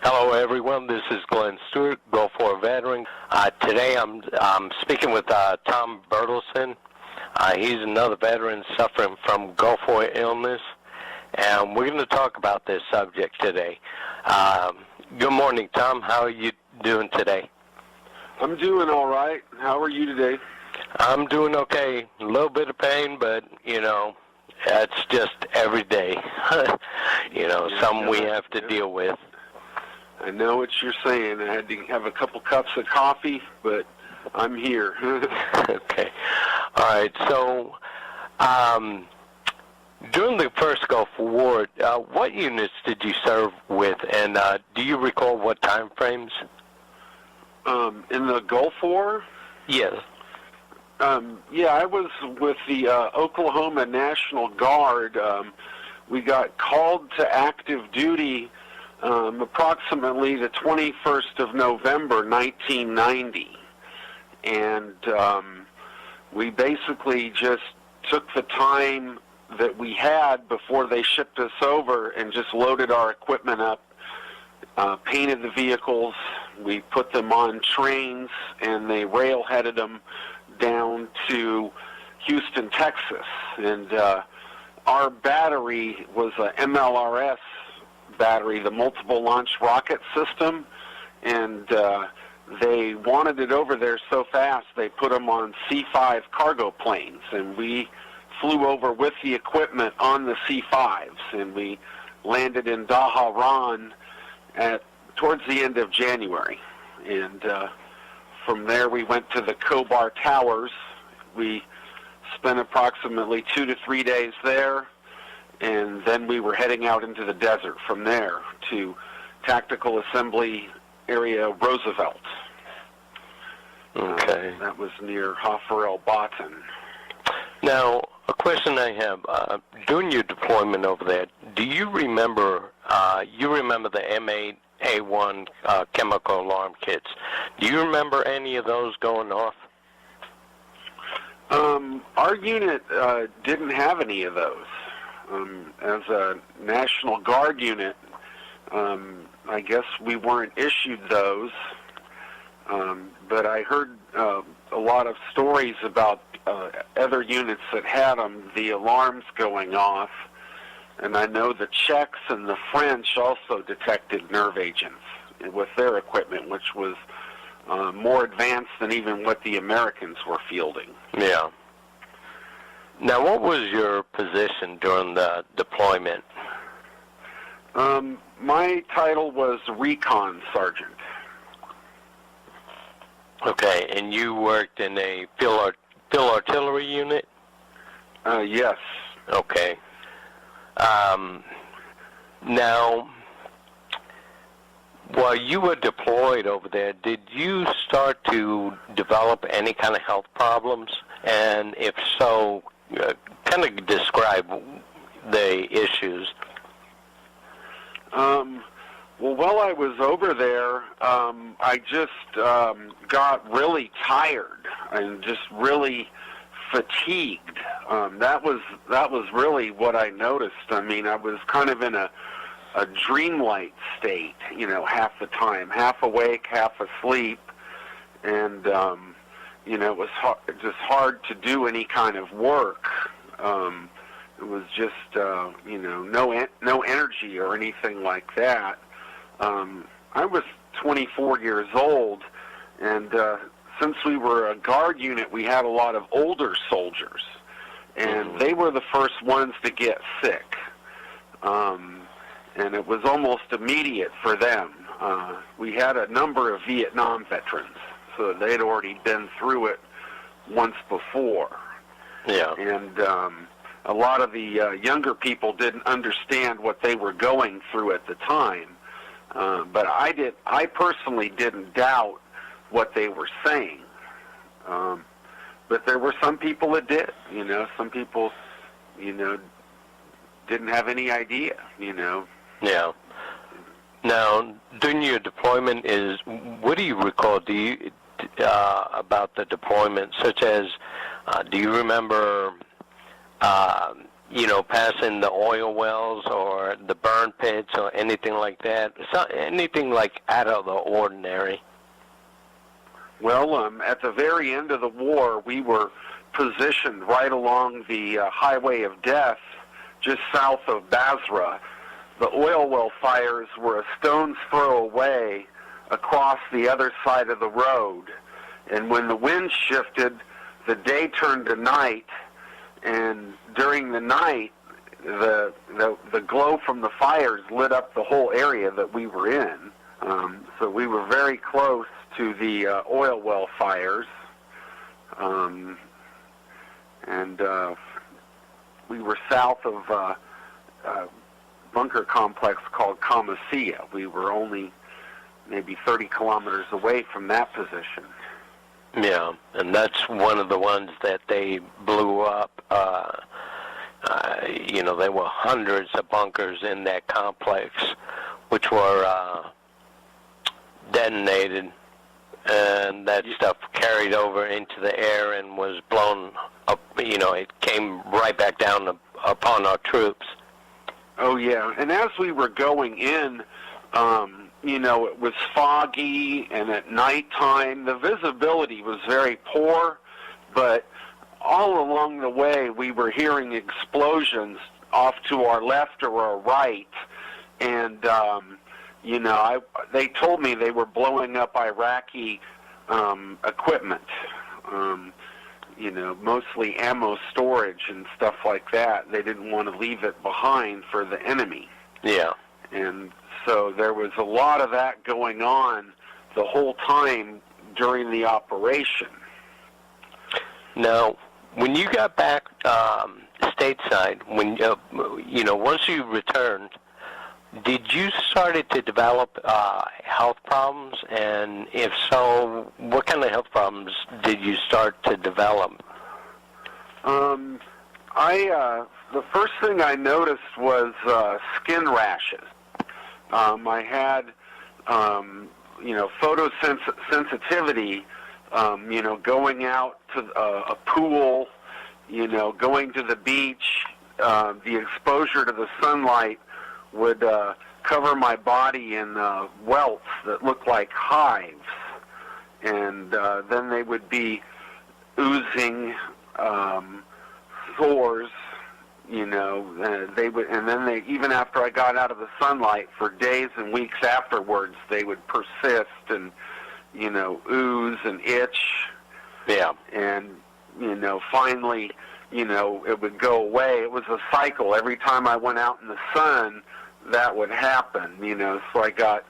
Hello, everyone. This is Glenn Stewart, Gull War veteran. Today I'm speaking with Tom Bertelsen. He's another veteran suffering from Gull War illness, and we're going to talk about this subject today. Good morning, Tom. How are you doing today? I'm doing all right. How are you today? I'm doing okay. A little bit of pain, but, you know, that's just every day. Something we have to deal with. I know what you're saying. I had to have a couple cups of coffee, but I'm here. Okay. All right. So, during the first Gulf War, what units did you serve with, and do you recall what time frames? In the Gulf War? Yes. I was with the Oklahoma National Guard. We got called to active duty approximately the 21st of November, 1990. And we basically just took the time that we had before they shipped us over and just loaded our equipment up, painted the vehicles, we put them on trains, and they rail-headed them down to Houston, Texas. And our battery was a MLRS battery, the multiple launch rocket system, and they wanted it over there so fast they put them on C-5 cargo planes, and we flew over with the equipment on the C-5s, and we landed in Dhahran towards the end of January. And from there we went to the Khobar Towers. We spent approximately 2 to 3 days there, and then we were heading out into the desert from there to Tactical Assembly Area Roosevelt. Okay. That was near Hafar el-Batin. Now, a question I have. During your deployment over there, do you remember the M8A1 chemical alarm kits? Do you remember any of those going off? Our unit didn't have any of those. As a National Guard unit, I guess we weren't issued those, but I heard a lot of stories about other units that had them, the alarms going off, and I know the Czechs and the French also detected nerve agents with their equipment, which was more advanced than even what the Americans were fielding. Yeah. Now, what was your position during the deployment? My title was Recon Sergeant. Okay, and you worked in a field artillery unit? Yes. Okay. Now, while you were deployed over there, did you start to develop any kind of health problems? And if so, kind of describe the issues. Well, while I was over there, I just got really tired and just really fatigued. That was really what I noticed. I mean, I was kind of in a dreamlike state, half the time, half awake, half asleep, and it was just hard to do any kind of work. It was just no energy or anything like that. I was 24 years old, and since we were a guard unit, we had a lot of older soldiers, and they were the first ones to get sick. And it was almost immediate for them. We had a number of Vietnam veterans, so they'd already been through it once before. Yeah. And a lot of the younger people didn't understand what they were going through at the time. But I personally didn't doubt what they were saying. But there were some people that did, some people, didn't have any idea, Yeah. Now, during your deployment, what do you recall about the deployment, such as, do you remember passing the oil wells or the burn pits or anything like that? Anything like out of the ordinary? Well, at the very end of the war, we were positioned right along the highway of death, just south of Basra. The oil well fires were a stone's throw away across the other side of the road. And when the wind shifted, the day turned to night, and during the night, the glow from the fires lit up the whole area that we were in. So we were very close to the oil well fires, and we were south of a bunker complex called Kamasia. We were only maybe 30 kilometers away from that position. Yeah, and that's one of the ones that they blew up. There were hundreds of bunkers in that complex, which were detonated, and that stuff carried over into the air and was blown up. It came right back down upon our troops. Oh, yeah, and as we were going in, it was foggy, and at nighttime, the visibility was very poor, but all along the way, we were hearing explosions off to our left or our right, and, they told me they were blowing up Iraqi equipment, mostly ammo storage and stuff like that. They didn't want to leave it behind for the enemy. Yeah. And so there was a lot of that going on the whole time during the operation. Now, when you got back stateside, once you returned, did you started to develop health problems? And if so, what kind of health problems did you start to develop? The first thing I noticed was skin rashes. I had, photosensitivity, going out to a pool, going to the beach, the exposure to the sunlight would cover my body in welts that looked like hives. And then they would be oozing sores, even after I got out of the sunlight for days and weeks afterwards, they would persist and, ooze and itch. Yeah. And, finally, it would go away. It was a cycle. Every time I went out in the sun, that would happen, so I got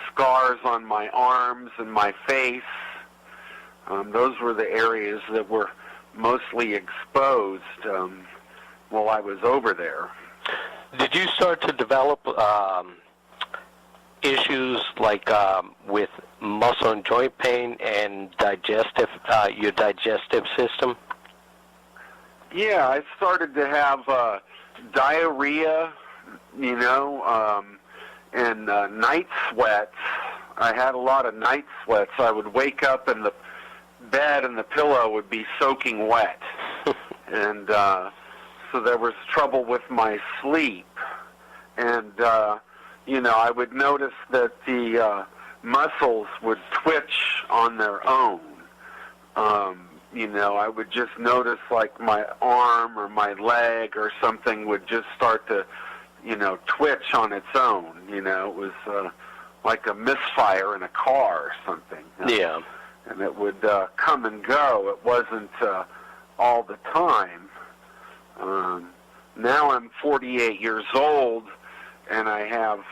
scars on my arms and my face. Those were the areas that were mostly exposed while I was over there. Did you start to develop issues like with muscle and joint pain and your digestive system? Yeah, I started to have diarrhea, and night sweats. I had a lot of night sweats. I would wake up and the bed and the pillow would be soaking wet. And so there was trouble with my sleep. And, I would notice that the muscles would twitch on their own. I would just notice like my arm or my leg or something would just start to, twitch on its own. It was like a misfire in a car or something. Yeah. And it would come and go. It wasn't all the time. Now I'm 48 years old, and I have,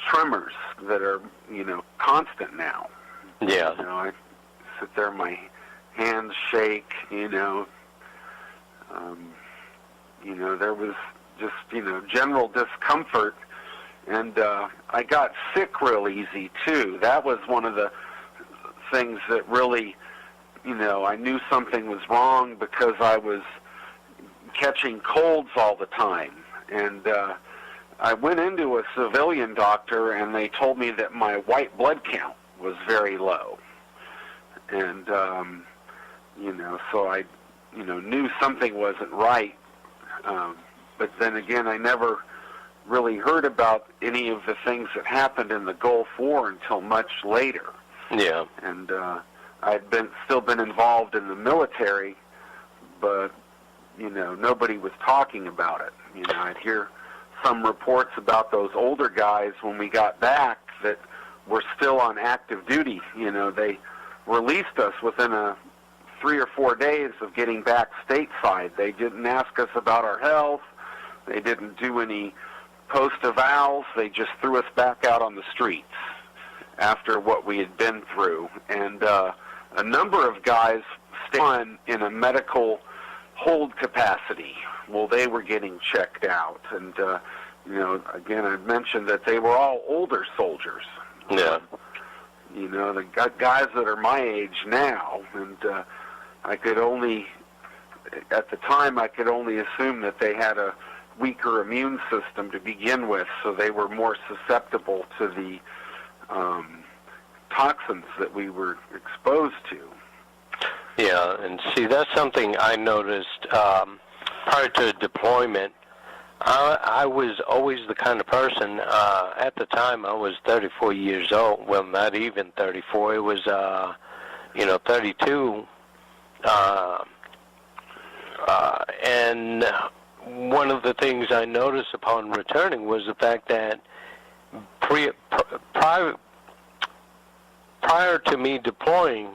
tremors that are, constant now. Yeah. I sit there, my hands shake, there was just, general discomfort. And I got sick real easy, too. That was one of the things that really, I knew something was wrong because I was catching colds all the time. And I went into a civilian doctor, and they told me that my white blood count was very low. And, so I knew something wasn't right. But then again, I never really heard about any of the things that happened in the Gulf War until much later. Yeah. And I'd still been involved in the military, but nobody was talking about it. I'd hear some reports about those older guys when we got back that were still on active duty. They released us within 3 or 4 days of getting back stateside. They didn't ask us about our health. They didn't do any post-evals. They just threw us back out on the streets after what we had been through. And a number of guys stayed on in a medical hold capacity while they were getting checked out. And, again, I mentioned that they were all older soldiers. Yeah. The guys that are my age now, and at the time, I could only assume that they had a weaker immune system to begin with, so they were more susceptible to the toxins that we were exposed to. Yeah, and see, that's something I noticed prior to deployment. I was always the kind of person, at the time I was 34 years old, well, not even 34, it was, 32, and one of the things I noticed upon returning was the fact that prior to me deploying,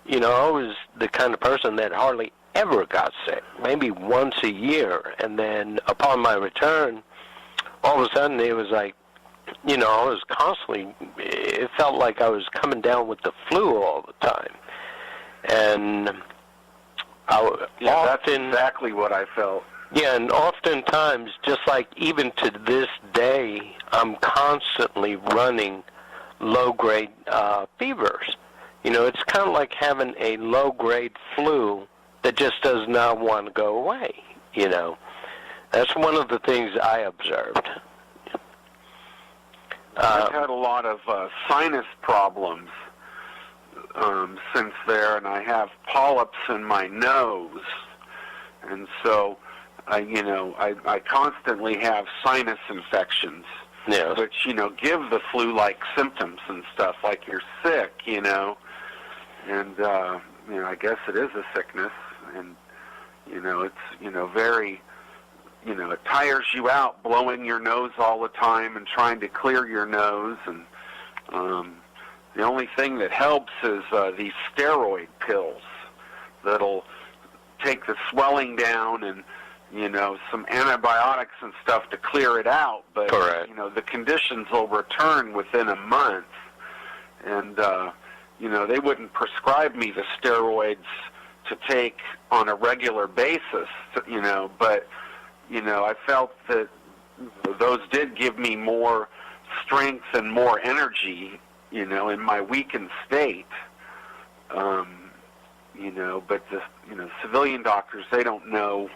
I was the kind of person that hardly ever got sick, maybe once a year. And then upon my return, all of a sudden it was like, I was constantly, it felt like I was coming down with the flu all the time. And that's exactly what I felt. Yeah, and oftentimes, just like even to this day, I'm constantly running low-grade fevers. It's kind of like having a low-grade flu that just does not want to go away, That's one of the things I observed. I've had a lot of sinus problems since there, and I have polyps in my nose. And so, I constantly have sinus infections, yes, which, give the flu-like symptoms and stuff, like you're sick, And, I guess it is a sickness, and, it's, very, it tires you out blowing your nose all the time and trying to clear your nose, and the only thing that helps is these steroid pills that'll take the swelling down and, some antibiotics and stuff to clear it out, but, correct, the conditions will return within a month, and, they wouldn't prescribe me the steroids to take on a regular basis, but, I felt that those did give me more strength and more energy, in my weakened state, but the, civilian doctors, they don't know,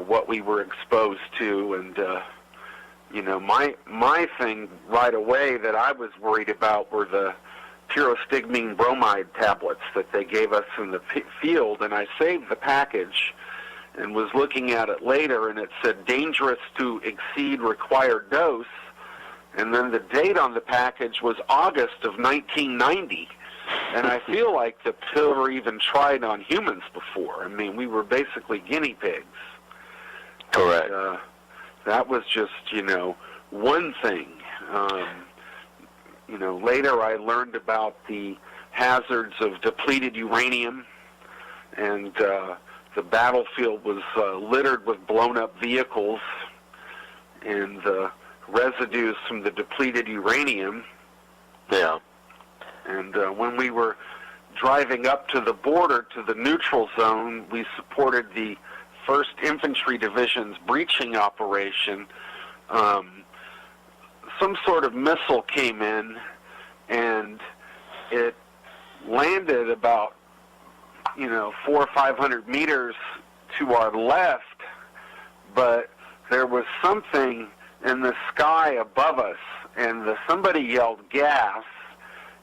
what we were exposed to, and, my thing right away that I was worried about were the pyrostigmine bromide tablets that they gave us in the field, and I saved the package and was looking at it later, and it said dangerous to exceed required dose, and then the date on the package was August of 1990, and I feel like the pill were even tried on humans before. I mean, we were basically guinea pigs. correct. And, that was just, one thing. Later I learned about the hazards of depleted uranium, and the battlefield was littered with blown-up vehicles, and the residues from the depleted uranium. Yeah. And when we were driving up to the border, to the neutral zone, we supported the 1st Infantry Division's breaching operation. Some sort of missile came in, and it landed about, 400 or 500 meters to our left, but there was something in the sky above us, and somebody yelled gas,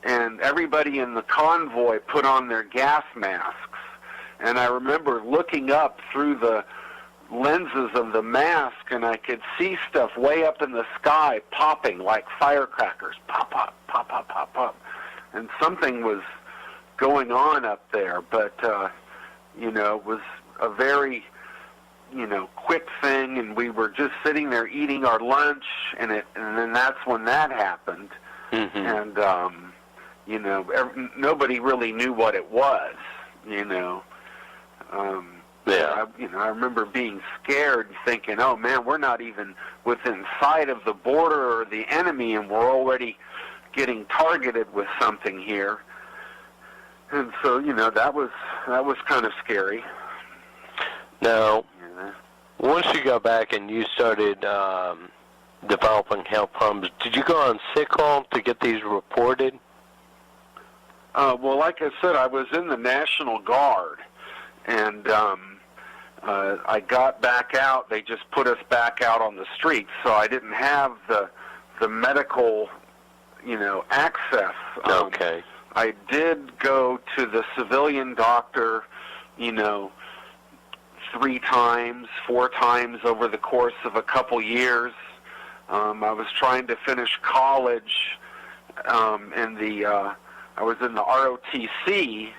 and everybody in the convoy put on their gas masks, And I remember looking up through the lenses of the mask, and I could see stuff way up in the sky popping like firecrackers. Pop, pop, pop, pop, pop, pop. And something was going on up there, but, it was a very, quick thing, and we were just sitting there eating our lunch, and then that's when that happened. Mm-hmm. And, nobody really knew what it was, Yeah. I remember being scared and thinking, oh, man, we're not even within sight of the border or the enemy, and we're already getting targeted with something here. And so, that was kind of scary. Now, once you got back and you started developing health problems, did you go on sick call to get these reported? Well, like I said, I was in the National Guard, and I got back out. They just put us back out on the streets, so I didn't have the medical, access. Okay. I did go to the civilian doctor, 3 times, 4 times over the course of a couple years. I was trying to finish college, I was in the ROTC,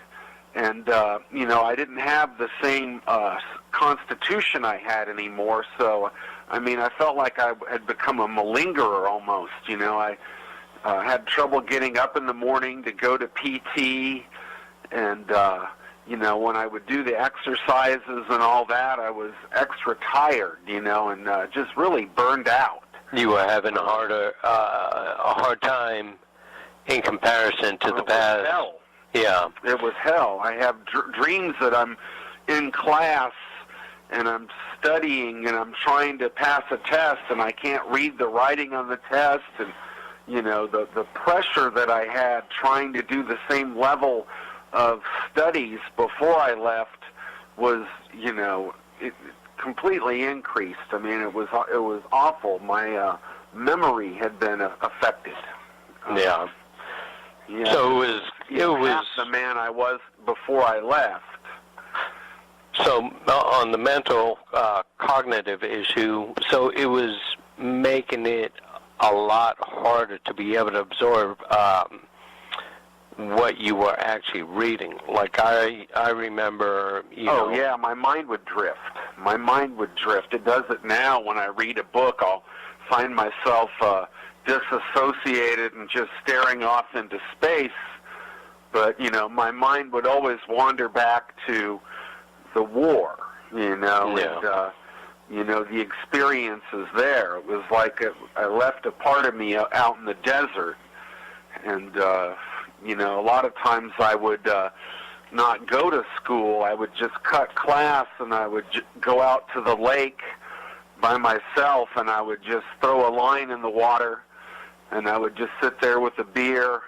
and, I didn't have the same constitution I had anymore, so, I felt like I had become a malingerer almost, I had trouble getting up in the morning to go to PT, and, when I would do the exercises and all that, I was extra tired, and just really burned out. You were having a hard time in comparison to the past. It was hell. Yeah. It was hell. I have dreams that I'm in class and I'm studying and I'm trying to pass a test and I can't read the writing on the test, and the pressure that I had trying to do the same level of studies before I left was, it completely increased. It was awful. My memory had been affected. Yeah. Yeah. So it was half the man I was before I left. So on the mental cognitive issue, so it was making it a lot harder to be able to absorb what you were actually reading. Like I remember, Oh yeah, my mind would drift. My mind would drift. It does it now when I read a book. I'll find myself disassociated and just staring off into space. But my mind would always wander back to the war, Yeah. and the experiences there. It was like I left a part of me out in the desert, and a lot of times I would not go to school. I would just cut class, and I would go out to the lake by myself, and I would just throw a line in the water, and I would just sit there with a beer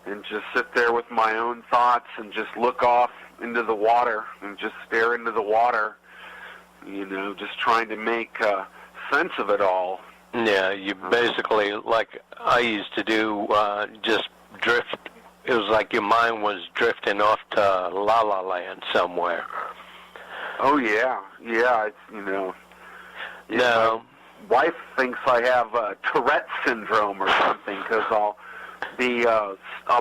and just sit there with my own thoughts and just look off into the water and just stare into the water, just trying to make sense of it all. Yeah, you basically, like I used to do, just drift. It was like your mind was drifting off to La La Land somewhere. Oh yeah, it's, No. My wife thinks I have Tourette syndrome or something, because I'll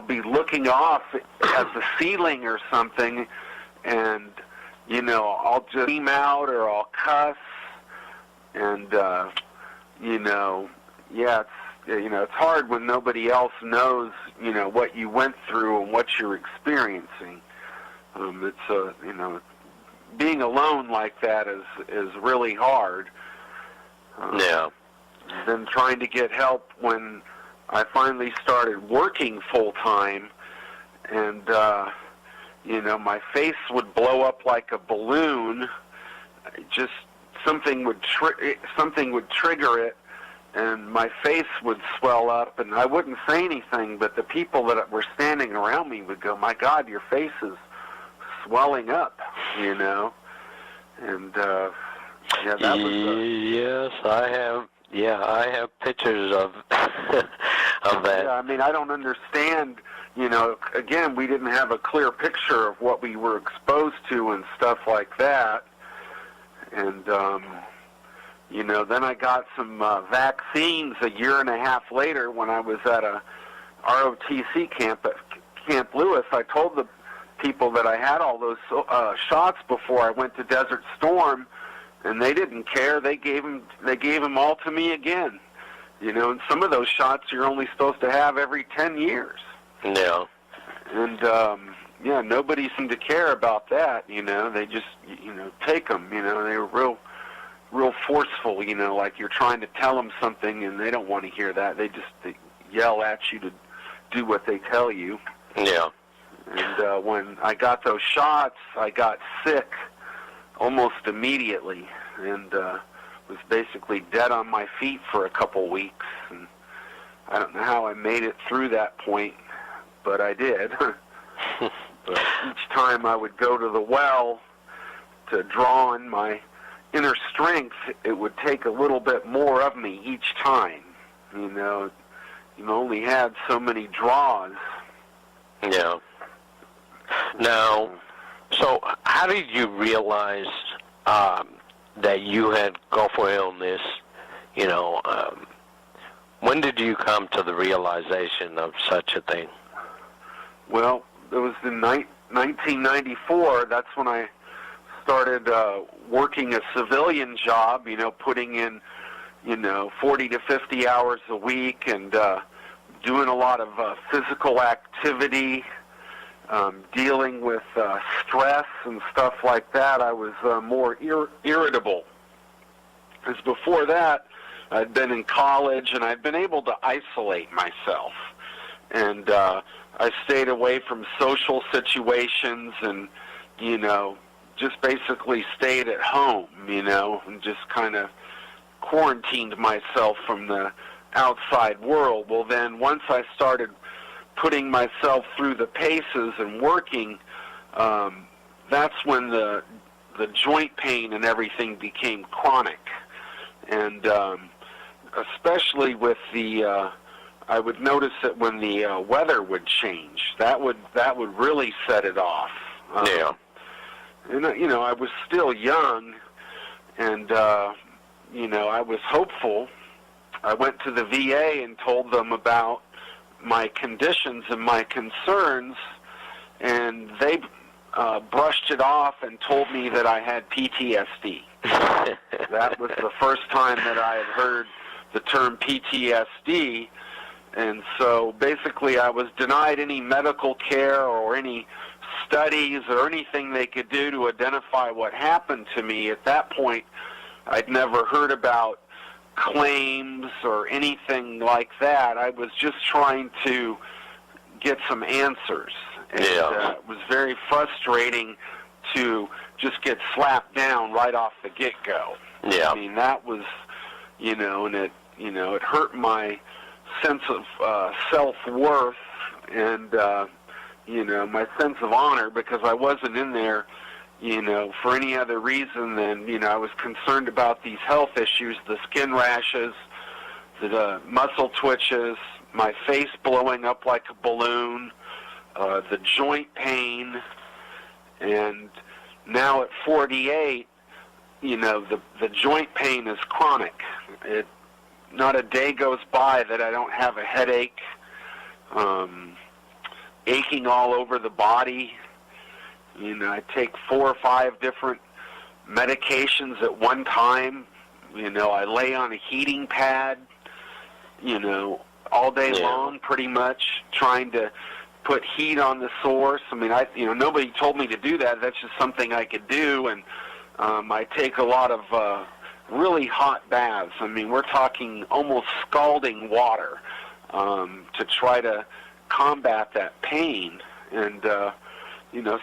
be looking off at the ceiling or something, and I'll just scream out or I'll cuss, and it's hard when nobody else knows what you went through and what you're experiencing. It's being alone like that is really hard. Yeah. Then trying to get help when I finally started working full time, and my face would blow up like a balloon. Just something would trigger it, and my face would swell up, and I wouldn't say anything, but the people that were standing around me would go, "My God, your face is swelling up," and that was yes, I have. Yeah, I have pictures of of that. Yeah, I mean, I don't understand. Again, we didn't have a clear picture of what we were exposed to and stuff like that. And, then I got some vaccines a year and a half later when I was at a ROTC camp at Camp Lewis. I told the people that I had all those shots before I went to Desert Storm, and they didn't care. They gave them all to me again. And some of those shots you're only supposed to have every 10 years. Yeah. And, nobody seemed to care about that, They just, take them, They were real forceful, like you're trying to tell them something and they don't want to hear that. They yell at you to do what they tell you. Yeah. And when I got those shots, I got sick almost immediately and was basically dead on my feet for a couple weeks. And I don't know how I made it through that point, but I did. But each time I would go to the well to draw on my inner strength, it would take a little bit more of me each time. You only had so many draws. Yeah. Now, so how did you realize that you had Gull War illness? When did you come to the realization of such a thing? Well, it was in 1994. That's when I started working a civilian job, putting in, 40 to 50 hours a week and doing a lot of physical activity, dealing with stress and stuff like that. I was more irritable. Because before that, I'd been in college and I'd been able to isolate myself. And I stayed away from social situations and, just basically stayed at home, and just kind of quarantined myself from the outside world. Well, then once I started putting myself through the paces and working, that's when the joint pain and everything became chronic. And especially with the, I would notice that when the weather would change, that would really set it off. Yeah. And I was still young, and I was hopeful. I went to the VA and told them about my conditions and my concerns, and they brushed it off and told me that I had PTSD. That was the first time that I had heard the term PTSD, and so basically I was denied any medical care or any studies or anything they could do to identify what happened to me. At that point, I'd never heard about claims or anything like that. I was just trying to get some answers. And it was very frustrating to just get slapped down right off the get-go. Yeah. I mean, that was, and it hurt my sense of self-worth and, my sense of honor, because I wasn't in there, for any other reason than, I was concerned about these health issues, the skin rashes, the muscle twitches, my face blowing up like a balloon, the joint pain, and now at 48, the joint pain is chronic. Not a day goes by that I don't have a headache, aching all over the body. I take 4 or 5 different medications at one time. I lay on a heating pad, all day long pretty much, trying to put heat on the source. I mean, nobody told me to do that. That's just something I could do. And I take a lot of really hot baths. I mean, we're talking almost scalding water to try to combat that pain. And,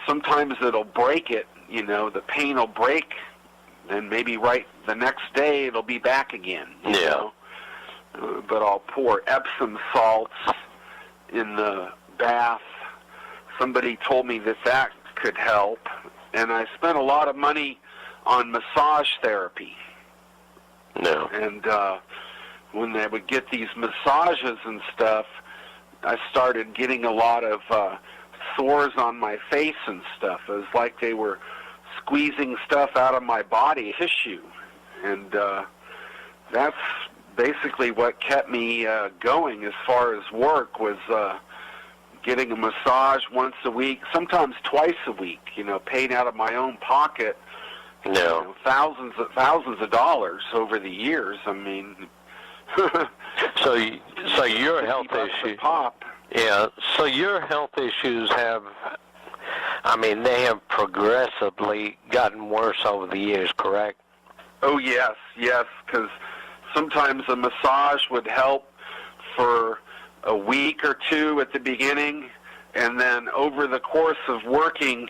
sometimes it'll break it, the pain will break, and maybe right the next day it'll be back again. You know? But I'll pour Epsom salts in the bath. Somebody told me that could help. And I spent a lot of money on massage therapy. No. And, when they would get these massages and stuff, I started getting a lot of sores on my face and stuff. It was like they were squeezing stuff out of my body tissue. And that's basically what kept me going as far as work, was getting a massage once a week, sometimes twice a week, paid out of my own pocket. No. Thousands of dollars over the years. I mean, so your health issue. Pop. Yeah. So your health issues have, they have progressively gotten worse over the years, correct? Oh yes, because sometimes a massage would help for a week or two at the beginning, and then over the course of working,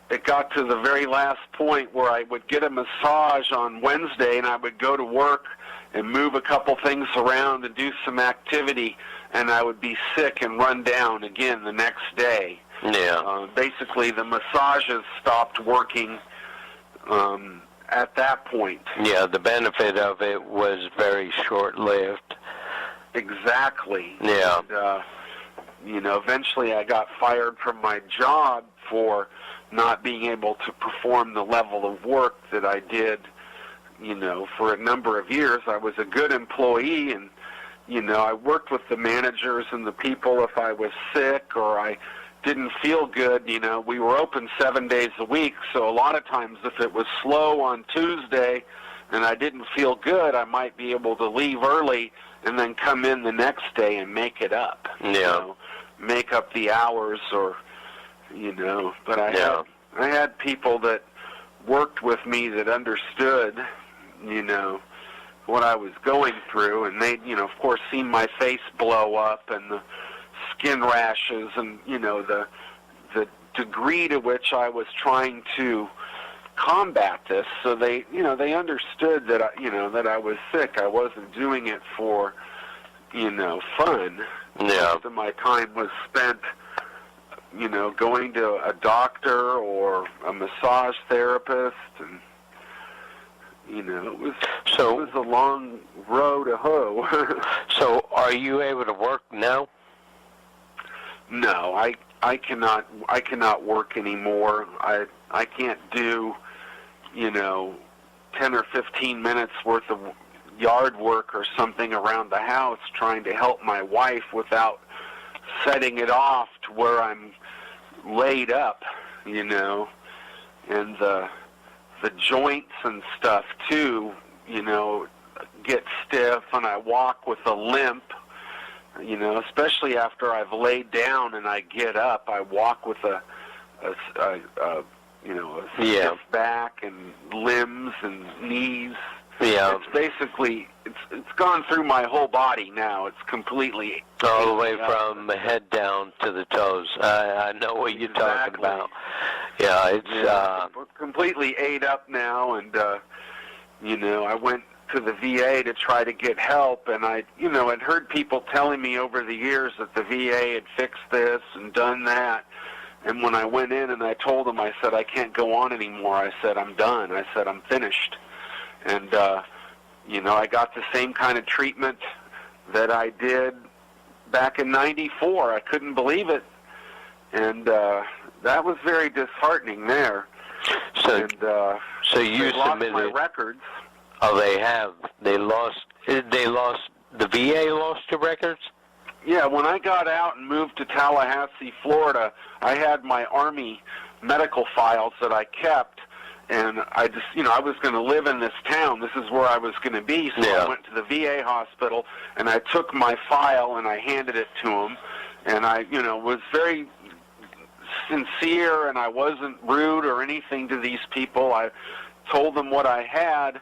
it got to the very last point where I would get a massage on Wednesday, and I would go to work and move a couple things around and do some activity, and I would be sick and run down again the next day. Yeah. Basically, the massages stopped working at that point. Yeah, the benefit of it was very short-lived. Exactly. Yeah. And, eventually I got fired from my job for not being able to perform the level of work that I did, for a number of years. I was a good employee, and, I worked with the managers and the people if I was sick or I didn't feel good. We were open 7 days a week, so a lot of times if it was slow on Tuesday and I didn't feel good, I might be able to leave early and then come in the next day and make it up. Yeah. Make up the hours, or but I had people that worked with me that understood, what I was going through, and they, of course, seen my face blow up and the skin rashes and, the degree to which I was trying to combat this. So they, they understood that that I was sick. I wasn't doing it for, fun. Yeah. Most of my time was spent, going to a doctor or a massage therapist, and it was a long road to hoe. So are you able to work now? No, I cannot work anymore. I can't do 10 or 15 minutes worth of yard work or something around the house trying to help my wife without setting it off to where I'm laid up, and the joints and stuff too, get stiff, and I walk with a limp, especially after I've laid down and I get up. I walk with a stiff back and limbs and knees. Yeah. It's basically, it's gone through my whole body now. It's completely all the way from the head down to the toes. I know what you're talking about. Yeah, it's completely ate up now, and I went to the VA to try to get help, and I'd heard people telling me over the years that the VA had fixed this and done that. And when I went in and I told them, I said, I can't go on anymore. I said, I'm done. I said, I'm finished. And, I got the same kind of treatment that I did back in '94. I couldn't believe it. And that was very disheartening there. So, and, you lost submitted my records. Oh, they have. The VA lost your records? Yeah, when I got out and moved to Tallahassee, Florida, I had my Army medical files that I kept, and I just, I was going to live in this town. This is where I was going to be, so I went to the VA hospital, and I took my file and I handed it to them, and I, was very sincere, and I wasn't rude or anything to these people. I told them what I had,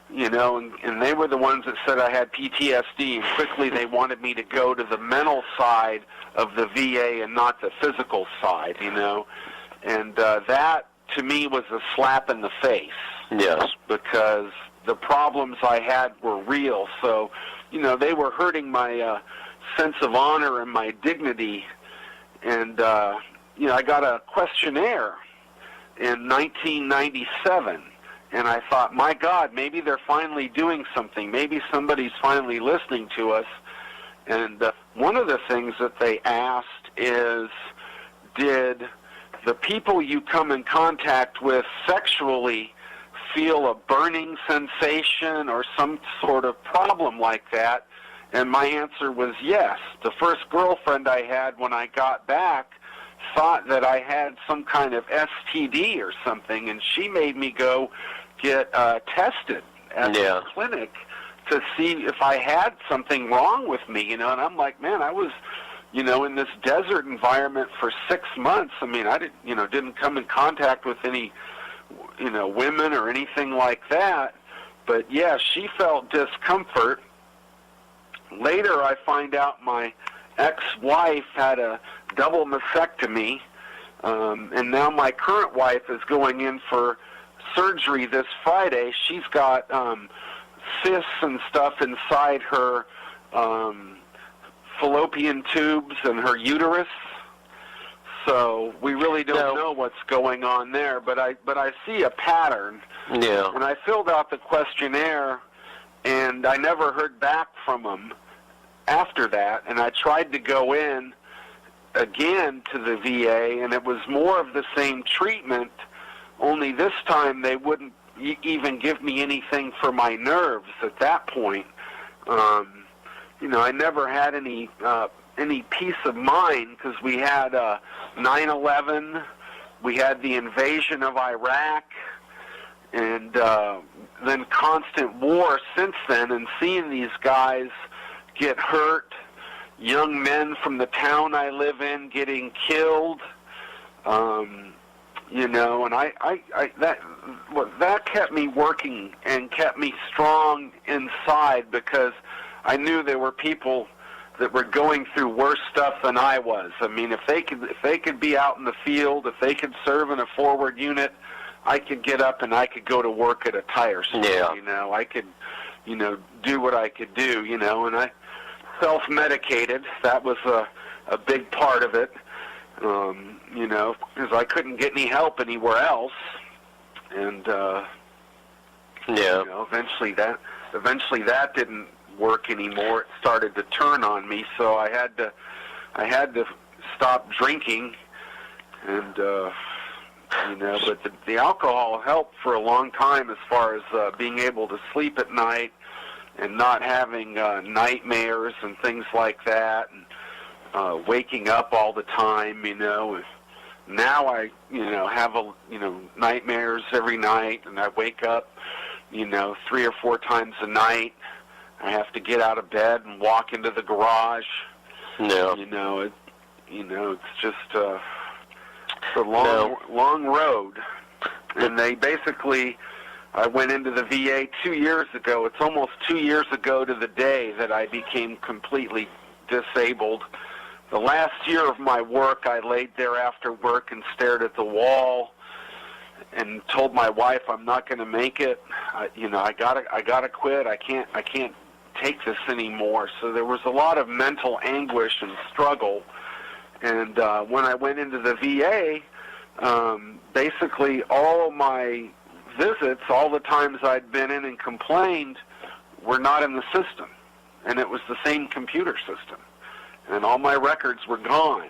and they were the ones that said I had PTSD, and quickly they wanted me to go to the mental side of the VA and not the physical side, and that, to me, was a slap in the face. Yes. Because the problems I had were real, so, they were hurting my sense of honor and my dignity, and, I got a questionnaire in 1997, And I thought, my God, maybe they're finally doing something. Maybe somebody's finally listening to us. And one of the things that they asked is, did the people you come in contact with sexually feel a burning sensation or some sort of problem like that? And my answer was yes. The first girlfriend I had when I got back thought that I had some kind of STD or something, and she made me go get tested at the clinic to see if I had something wrong with me, and I'm like, man, I was, in this desert environment for 6 months. I mean, I didn't come in contact with any, women or anything like that, but yeah, she felt discomfort. Later, I find out my ex-wife had a double mastectomy, and now my current wife is going in for surgery this Friday. She's got cysts and stuff inside her fallopian tubes and her uterus. So we really don't know what's going on there, but I see a pattern. Yeah. And I filled out the questionnaire, and I never heard back from them after that. And I tried to go in again to the VA, and it was more of the same treatment, only this time they wouldn't even give me anything for my nerves at that point. I never had any peace of mind, because we had 9/11, we had the invasion of Iraq, and then constant war since then, and seeing these guys get hurt, young men from the town I live in getting killed, and that kept me working and kept me strong inside, because I knew there were people that were going through worse stuff than I was. I mean, if they could be out in the field, if they could serve in a forward unit, I could get up and I could go to work at a tire store. Yeah. I could, do what I could do. And I self-medicated. That was a big part of it. Because I couldn't get any help anywhere else, and eventually that didn't work anymore. It started to turn on me, so I had to stop drinking, and but the alcohol helped for a long time as far as being able to sleep at night and not having nightmares and things like that, and waking up all the time. Now I have nightmares every night, and I wake up 3 or 4 times a night. I have to get out of bed and walk into the garage. No. It's just a long road. And they basically, I went into the VA 2 years ago. It's almost 2 years ago to the day that I became completely disabled. The last year of my work, I laid there after work and stared at the wall and told my wife, I'm not going to make it. I gotta quit. I can't take this anymore. So there was a lot of mental anguish and struggle. And when I went into the VA, basically all my visits, all the times I'd been in and complained, were not in the system. And it was the same computer system. And all my records were gone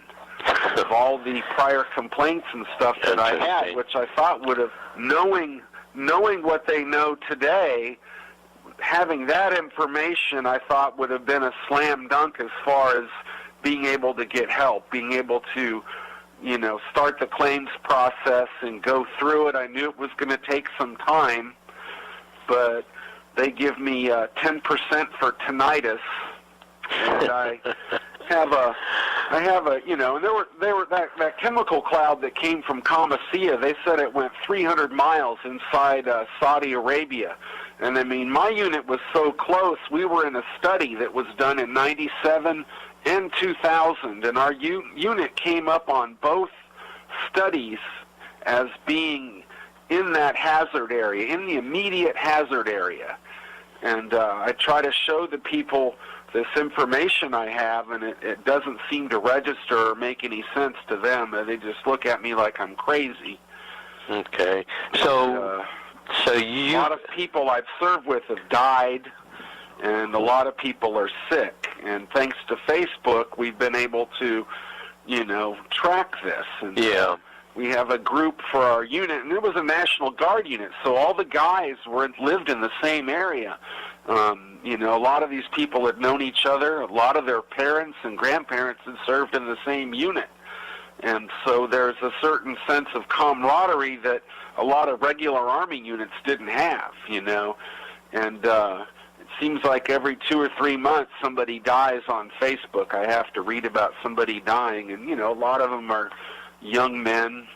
of all the prior complaints and stuff that I had, which I thought would have, knowing what they know today, having that information, I thought would have been a slam dunk as far as being able to get help, being able to, start the claims process and go through it. I knew it was going to take some time, but they give me 10% for tinnitus, and I have a, and there were that chemical cloud that came from Qamishia. They said it went 300 miles inside Saudi Arabia. And I mean, my unit was so close. We were in a study that was done in 97 and 2000, and our unit came up on both studies as being in that hazard area, in the immediate hazard area. And I try to show the people this information I have, and it doesn't seem to register or make any sense to them. They just look at me like I'm crazy. Okay. So So a lot of people I've served with have died, and a lot of people are sick. And thanks to Facebook, we've been able to, track this. And we have a group for our unit, and it was a National Guard unit, so all the guys lived in the same area. A lot of these people had known each other. A lot of their parents and grandparents had served in the same unit. And so there's a certain sense of camaraderie that a lot of regular Army units didn't have, And it seems like every 2 or 3 months somebody dies on Facebook. I have to read about somebody dying, and, a lot of them are young men.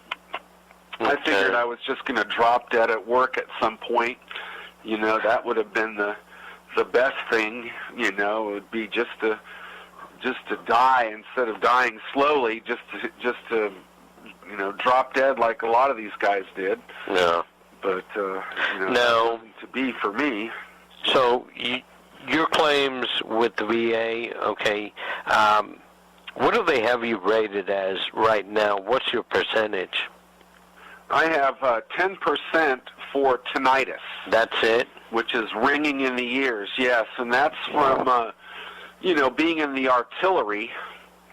I figured I was just going to drop dead at work at some point. That would have been the best thing, it would be just to die instead of dying slowly, just to drop dead like a lot of these guys did. Yeah. But no. That wasn't to be for me. So your claims with the VA, okay, what do they have you rated as right now? What's your percentage? I have 10% for tinnitus. That's it? Which is ringing in the ears, yes, and that's from being in the artillery.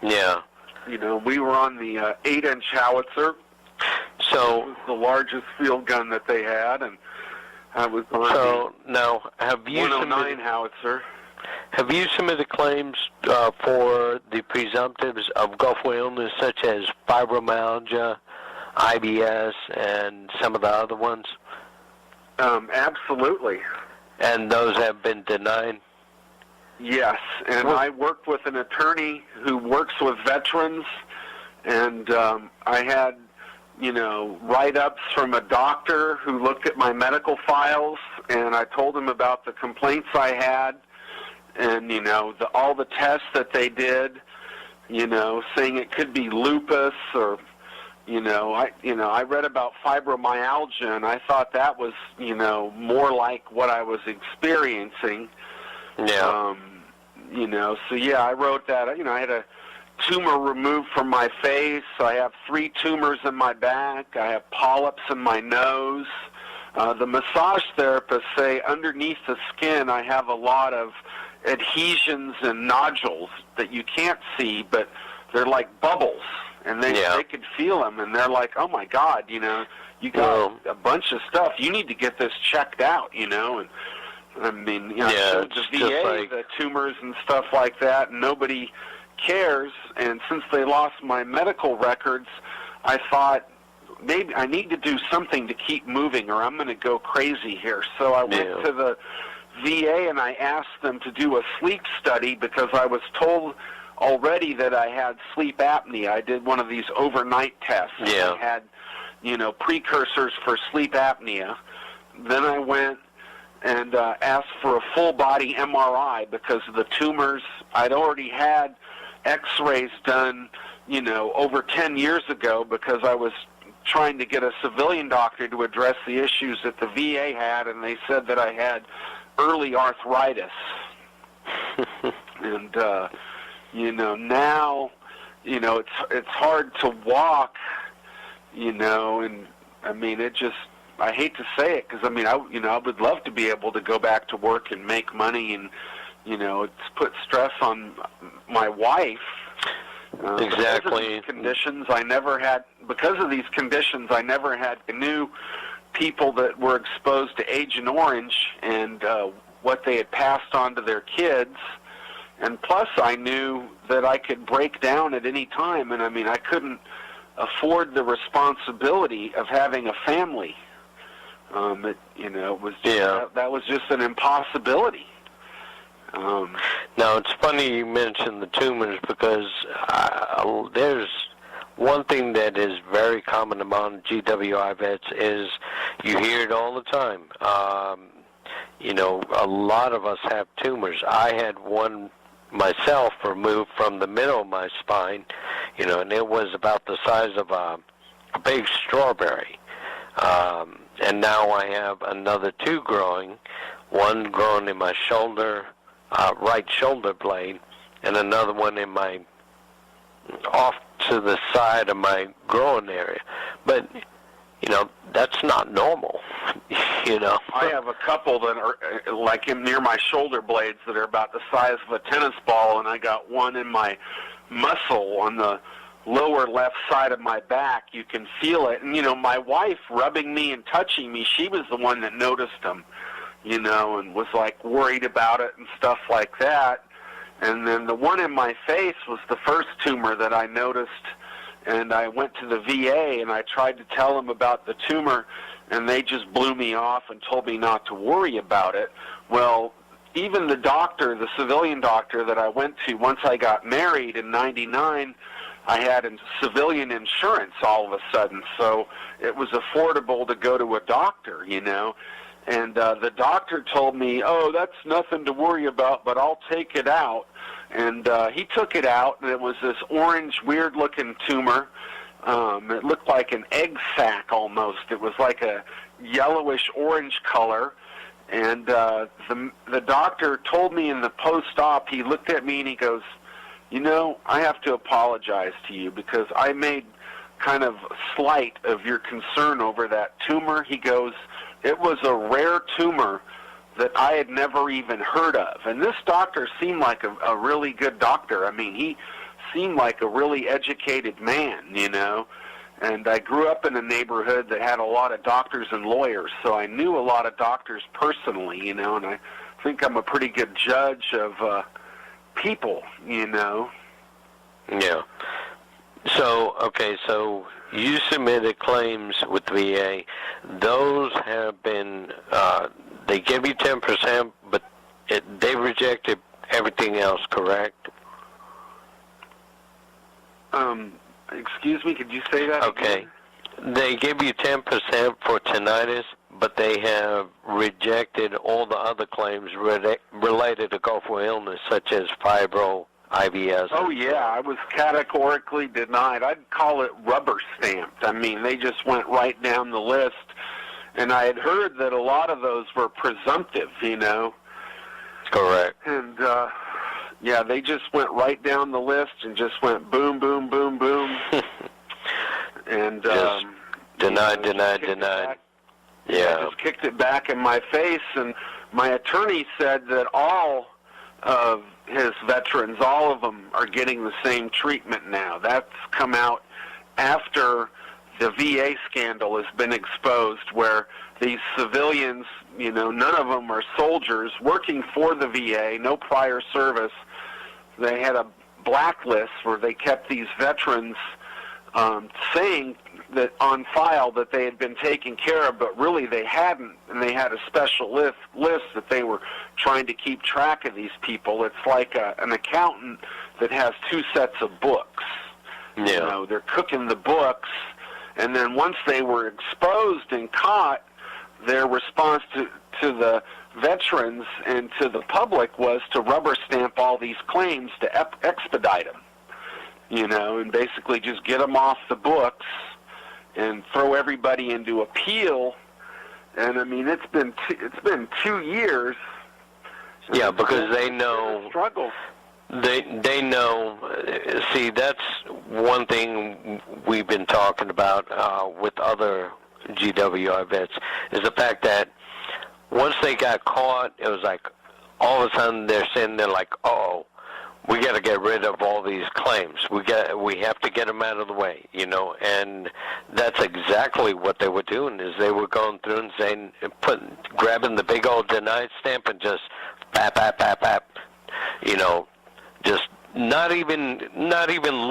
Yeah. We were on the 8-inch howitzer. So it was the largest field gun that they had, and I was on the now, have you 109 howitzer. Have you submitted claims for the presumptives of Gulf War illness, such as fibromyalgia, IBS, and some of the other ones? Absolutely. And those have been denied? Yes, and I worked with an attorney who works with veterans, and I had, write-ups from a doctor who looked at my medical files, and I told him about the complaints I had, and, all the tests that they did, saying it could be lupus or, I read about fibromyalgia, and I thought that was, more like what I was experiencing. Yeah. So yeah, I wrote that. I had a tumor removed from my face. I have 3 tumors in my back. I have polyps in my nose. The massage therapists say underneath the skin I have a lot of adhesions and nodules that you can't see, but they're like bubbles, and they could feel them, and they're like, oh my God, you got a bunch of stuff. You need to get this checked out, and I mean, the VA, the tumors and stuff like that, and nobody cares. And since they lost my medical records, I thought maybe I need to do something to keep moving, or I'm going to go crazy here. So I went to the VA and I asked them to do a sleep study because I was told already that I had sleep apnea. I did one of these overnight tests. Yeah. I had, precursors for sleep apnea. Then I went and asked for a full-body MRI because of the tumors. I'd already had X-rays done, over 10 years ago because I was trying to get a civilian doctor to address the issues that the VA had, and they said that I had early arthritis. And, now, it's hard to walk, and, I mean, I hate to say it because, I mean, I would love to be able to go back to work and make money and, it's put stress on my wife. Exactly. Because of these conditions, I never knew people that were exposed to Agent Orange and what they had passed on to their kids. And plus, I knew that I could break down at any time, and I mean, I couldn't afford the responsibility of having a family. It was just, that was just an impossibility. Now, it's funny you mentioned the tumors because there's one thing that is very common among GWI vets is you hear it all the time. A lot of us have tumors. I had one myself removed from the middle of my spine, and it was about the size of a big strawberry. And now I have another 2 growing, one growing in my shoulder, right shoulder blade, and another one in my off to the side of my groin area. But, that's not normal. you know. I have a couple that are like near my shoulder blades that are about the size of a tennis ball, and I got one in my muscle on the lower left side of my back. You can feel it. And, you know, my wife rubbing me and touching me, she was the one that noticed them, you know, and was, like, worried about it and stuff like that. And then the one in my face was the first tumor that I noticed, and I went to the VA, and I tried to tell them about the tumor, and they just blew me off and told me not to worry about it. Well, even the doctor, the civilian doctor that I went to once I got married in '99, I had civilian insurance all of a sudden, so it was affordable to go to a doctor, you know. And the doctor told me, oh, that's nothing to worry about, but I'll take it out. And he took it out, and it was this orange, weird-looking tumor. It looked like an egg sac almost. It was like a yellowish-orange color. And the doctor told me in the post-op, he looked at me and he goes, you know, I have to apologize to you because I made kind of slight of your concern over that tumor. He goes, it was a rare tumor that I had never even heard of. And this doctor seemed like a really good doctor. I mean, he seemed like a really educated man, you know. And I grew up in a neighborhood that had a lot of doctors and lawyers, so I knew a lot of doctors personally, you know, and I think I'm a pretty good judge of people, you know. Yeah. So, okay, so you submitted claims with VA. Those have been, they give you 10%, but they rejected everything else, correct? Excuse me, could you say that Okay. again? They give you 10% for tinnitus, but they have rejected all the other claims related to Gull War illness, such as fibro, IBS. Oh, yeah, I was categorically denied. I'd call it rubber stamped. I mean, they just went right down the list, and I had heard that a lot of those were presumptive, you know. Correct. And, yeah, they just went right down the list and just went boom, boom, boom, boom. And just denied. Yeah. I just kicked it back in my face, and my attorney said that all of his veterans, all of them, are getting the same treatment now. That's come out after the VA scandal has been exposed, where these civilians, you know, none of them are soldiers working for the VA, no prior service. They had a blacklist where they kept these veterans saying that on file that they had been taken care of, but really they hadn't, and they had a special list that they were trying to keep track of these people. It's like an accountant that has two sets of books. Yeah. You know, they're cooking the books, and then once they were exposed and caught, their response to the veterans and to the public was to rubber stamp all these claims to expedite them, you know, and basically just get them off the books and throw everybody into appeal. And I mean, it's been 2 years. Yeah, because they know struggle. They know. See, that's one thing we've been talking about with other GWI vets, is the fact that once they got caught, it was like all of a sudden they're sitting there like, oh, we got to get rid of all these claims. We have to get them out of the way, you know. And that's exactly what they were doing, is they were going through and saying, grabbing the big old denied stamp and just bap, you know, just not even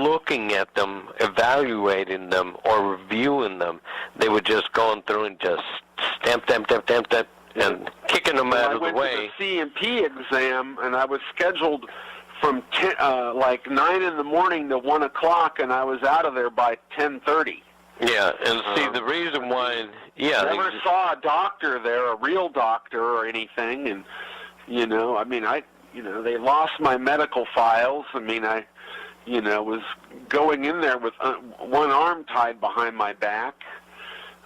looking at them, evaluating them, or reviewing them. They were just going through and just stamp, and kicking them out of the way. I went to the C&P exam, and I was scheduled from like 9 in the morning to 1 o'clock, and I was out of there by 10:30. Yeah, and see, the reason why, yeah. Never saw a doctor there, a real doctor or anything, and, you know, I mean, they lost my medical files. I mean, I was going in there with one arm tied behind my back.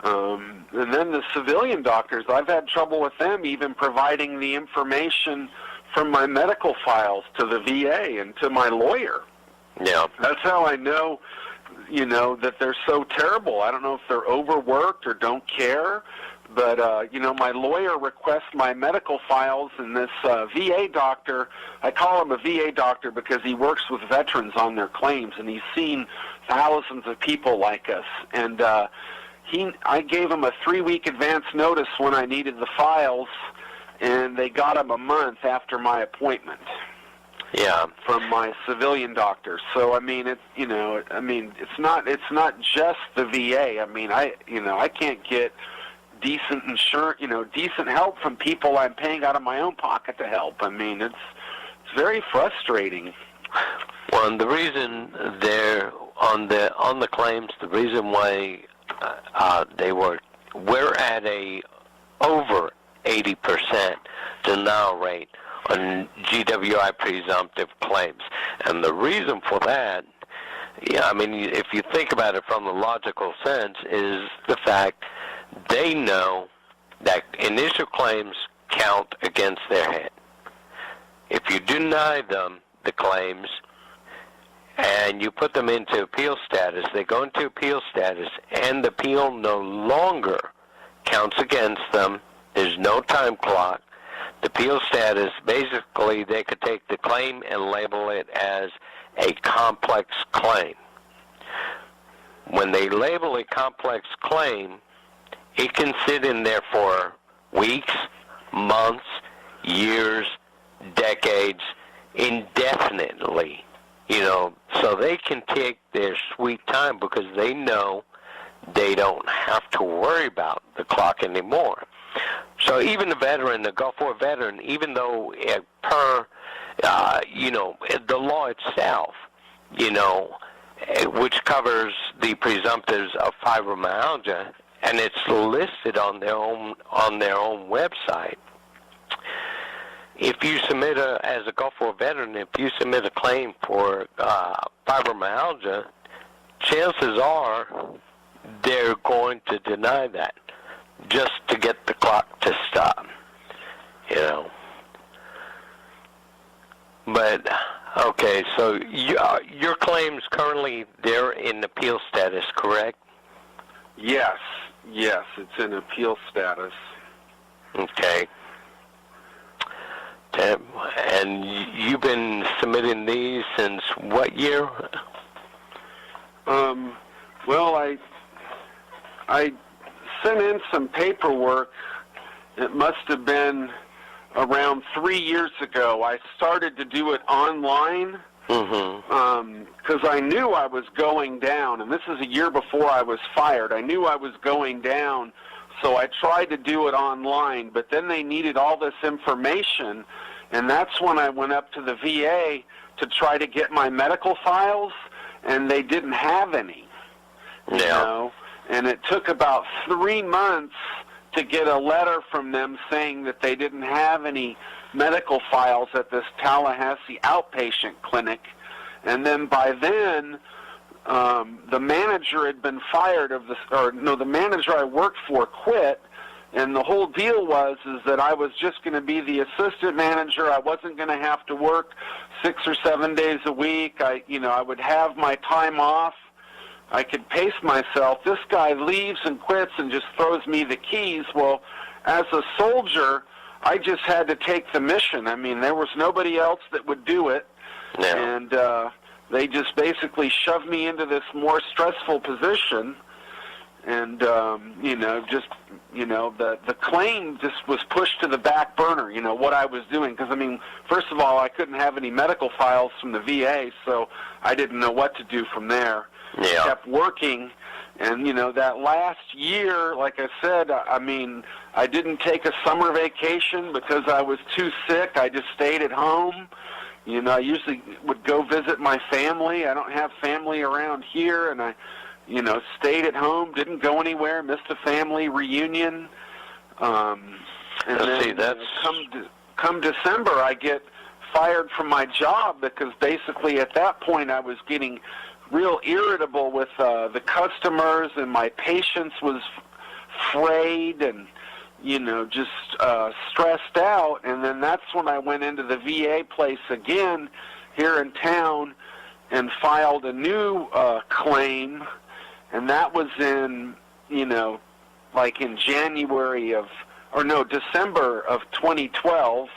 And then the civilian doctors, I've had trouble with them even providing the information from my medical files to the VA and to my lawyer. Yeah. That's how I know, you know, that they're so terrible. I don't know if they're overworked or don't care, But, my lawyer requests my medical files, and this VA doctor, I call him a VA doctor because he works with veterans on their claims, and he's seen thousands of people like us. And I gave him a 3-week advance notice when I needed the files, and they got him a month after my appointment. Yeah. From my civilian doctor. So it's not just the VA. I can't get decent insurance, decent help from people I'm paying out of my own pocket to help. It's very frustrating. Well, and the reason they're on the claims, the reason why we're at a over 80% denial rate on GWI presumptive claims. And the reason for that, if you think about it from the logical sense, is the fact they know that initial claims count against their head. If you deny them the claims and you put them into appeal status, they go into appeal status, and the appeal no longer counts against them. There's no time clock. The appeal status, basically, they could take the claim and label it as a complex claim. When they label a complex claim, it can sit in there for weeks, months, years, decades, indefinitely. So they can take their sweet time because they know they don't have to worry about the clock anymore. So even the veteran, the Gulf War veteran, even though per, the law itself, which covers the presumptives of fibromyalgia, and it's listed on their own website. If you submit as a Gulf War veteran, if you submit a claim for fibromyalgia, chances are they're going to deny that just to get the clock to stop, But, okay, so your claims currently, they're in appeal status, correct? Yes, it's in appeal status. Okay. And you've been submitting these since what year? Well, I sent in some paperwork. It must have been around 3 years ago. I started to do it online because I knew I was going down, and this is a year before I was fired. I knew I was going down, so I tried to do it online, but then they needed all this information, and that's when I went up to the VA to try to get my medical files, and they didn't have any. And it took about 3 months to get a letter from them saying that they didn't have any medical files at this Tallahassee outpatient clinic. And then by then, the manager had been fired the manager I worked for quit, and the whole deal was that I was just going to be the assistant manager. I wasn't going to have to work 6 or 7 days a week. I would have my time off. I could pace myself. This guy leaves and quits and just throws me the keys. Well, as a soldier, I just had to take the mission. There was nobody else that would do it. Yeah. And they just basically shoved me into this more stressful position. And, the claim just was pushed to the back burner, what I was doing. Because, first of all, I couldn't have any medical files from the VA, so I didn't know what to do from there. Yeah. I kept working, and, that last year, like I said, I didn't take a summer vacation because I was too sick. I just stayed at home. I usually would go visit my family. I don't have family around here, and I stayed at home, didn't go anywhere, missed a family reunion. And then come December, I get fired from my job because basically at that point I was getting real irritable with the customers, and my patience was frayed and, just stressed out. And then that's when I went into the VA place again here in town and filed a new claim. And that was in, like in December of 2012.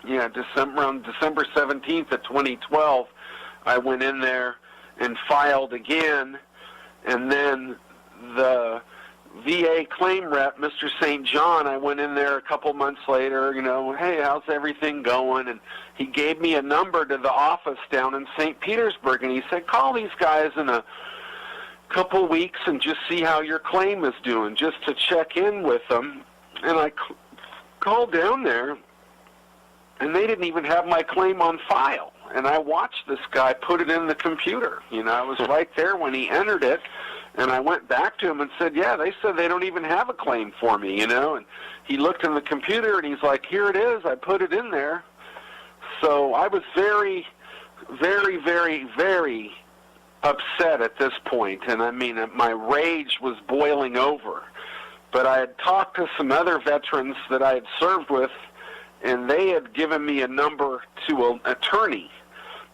Yeah, around December 17th of 2012, I went in there and filed again, and then the VA claim rep, Mr. St. John, I went in there a couple months later, hey, how's everything going? And he gave me a number to the office down in St. Petersburg, and he said, call these guys in a couple weeks and just see how your claim is doing, just to check in with them. And I called down there, and they didn't even have my claim on file. And I watched this guy put it in the computer. I was right there when he entered it, and I went back to him and said, yeah, they said they don't even have a claim for me, And he looked in the computer, and he's like, here it is. I put it in there. So I was very, very, very, very upset at this point. And, I mean, my rage was boiling over. But I had talked to some other veterans that I had served with, and they had given me a number to an attorney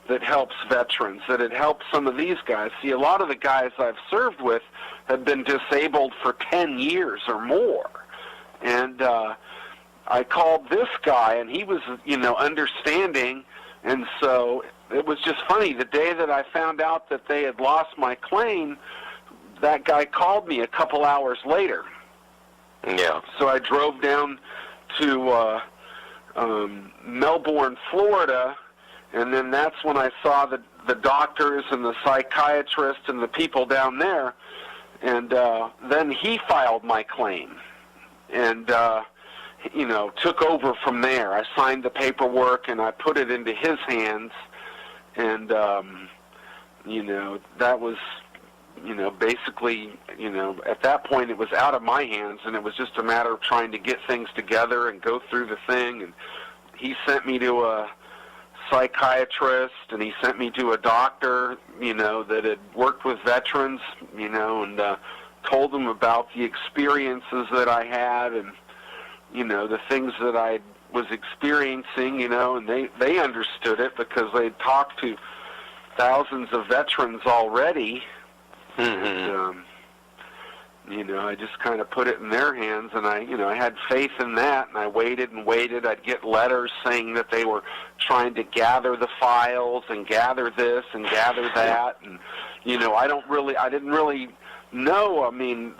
that helps veterans, that had helped some of these guys. See, a lot of the guys I've served with have been disabled for 10 years or more. And I called this guy, and he was, understanding. And so it was just funny. The day that I found out that they had lost my claim, that guy called me a couple hours later. Yeah. So I drove down to Melbourne, Florida, and then that's when I saw the doctors and the psychiatrists and the people down there, and then he filed my claim, and took over from there. I signed the paperwork and I put it into his hands, and that was basically, at that point it was out of my hands, and it was just a matter of trying to get things together and go through the thing. And he sent me to a psychiatrist, and he sent me to a doctor, that had worked with veterans, and told them about the experiences that I had and, the things that I was experiencing, and they understood it because they'd talked to thousands of veterans already. Mm-hmm. And, I just kind of put it in their hands, and I had faith in that, and I waited and waited. I'd get letters saying that they were trying to gather the files and gather this and gather that, and, I didn't really know. I mean,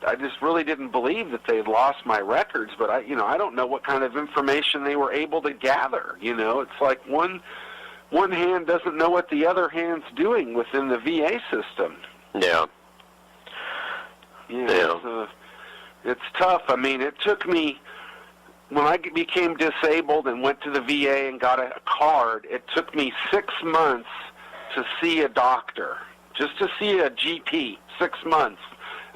I just really didn't believe that they had lost my records, but I don't know what kind of information they were able to gather. It's like one hand doesn't know what the other hand's doing within the VA system. Yeah. Yeah. It's tough. I mean, it took me, when I became disabled and went to the VA and got a card, it took me 6 months to see a doctor, just to see a GP, 6 months.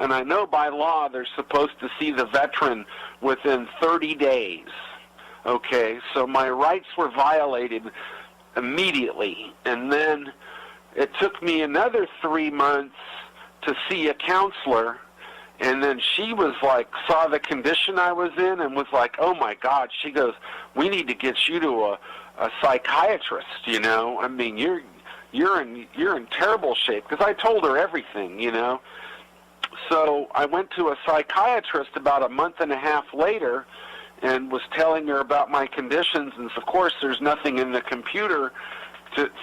And I know by law they're supposed to see the veteran within 30 days. Okay, so my rights were violated immediately. And then it took me another 3 months to see a counselor. And then she was like, saw the condition I was in and was like, oh my God. She goes, we need to get you to a psychiatrist, I mean, you're in terrible shape. Because I told her everything, So I went to a psychiatrist about a month and a half later and was telling her about my conditions. And of course, there's nothing in the computer